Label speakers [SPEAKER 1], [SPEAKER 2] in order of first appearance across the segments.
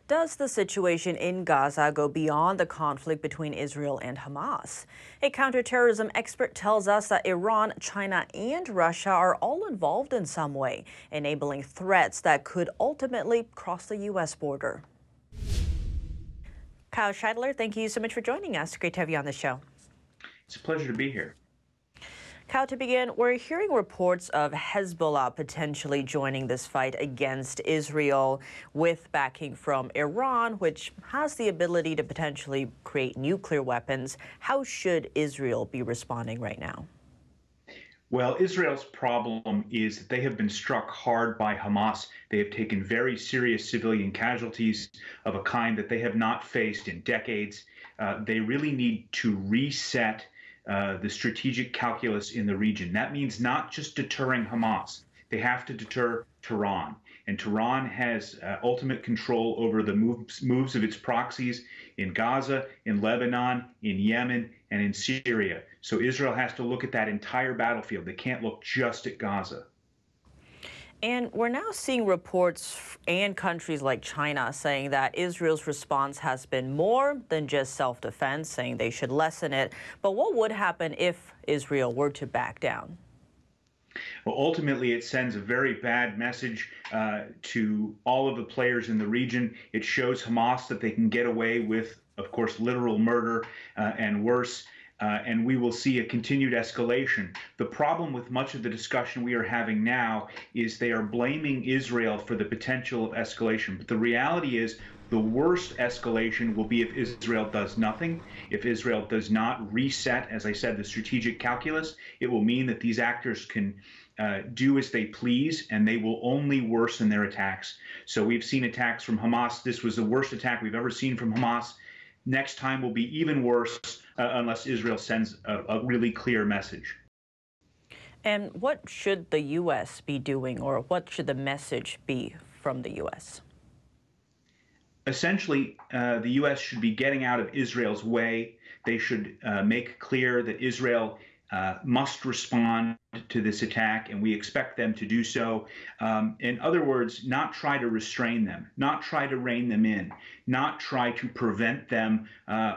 [SPEAKER 1] Does the situation in Gaza go beyond the conflict between Israel and Hamas? A counterterrorism expert tells us that Iran, China, and Russia are all involved in some way, enabling threats that could ultimately cross the U.S. border. Kyle Shiedler, thank you so much for joining us. Great to have you on the show.
[SPEAKER 2] It's a pleasure to be here.
[SPEAKER 1] Kyle, to begin, we're hearing reports of Hezbollah potentially joining this fight against Israel with backing from Iran, which has the ability to potentially create nuclear weapons. How should Israel be responding right now?
[SPEAKER 2] Well, Israel's problem is that they have been struck hard by Hamas. They have taken very serious civilian casualties of a kind that they have not faced in decades. They really need to reset the strategic calculus in the region. That means not just deterring Hamas. They have to deter Tehran. And Tehran has ultimate control over the moves of its proxies in Gaza, in Lebanon, in Yemen, and in Syria. So Israel has to look at that entire battlefield. They can't look just at Gaza.
[SPEAKER 1] And we're now seeing reports and countries like China saying that Israel's response has been more than just self-defense, saying they should lessen it. But what would happen if Israel were to back down?
[SPEAKER 2] Well, ultimately, it sends a very bad message to all of the players in the region. It shows Hamas that they can get away with, of course, literal murder and worse. And we will see a continued escalation. The problem with much of the discussion we are having now is they are blaming Israel for the potential of escalation. But the reality is the worst escalation will be if Israel does nothing, if Israel does not reset, as I said, the strategic calculus. It will mean that these actors can do as they please, and they will only worsen their attacks. So we've seen attacks from Hamas. This was the worst attack we've ever seen from Hamas. Next time will be even worse unless Israel sends a really clear message.
[SPEAKER 1] And what should the U.S. be doing, or what should the message be from the U.S.?
[SPEAKER 2] Essentially, the U.S. should be getting out of Israel's way. They should make clear that Israel must respond to this attack, and we expect them to do so. In other words, not try to restrain them, not try to rein them in, not try to prevent them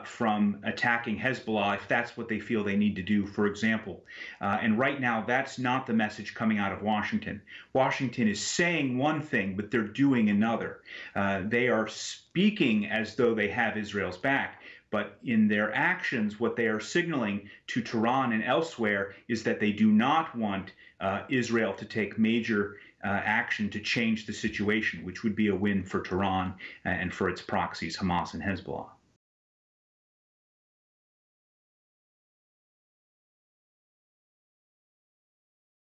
[SPEAKER 2] from attacking Hezbollah if that's what they feel they need to do, for example. And right now, that's not the message coming out of Washington. Washington is saying one thing, but they're doing another. They are speaking as though they have Israel's back. But in their actions, what they are signaling to Tehran and elsewhere is that they do not want Israel to take major action to change the situation, which would be a win for Tehran and for its proxies, Hamas and Hezbollah.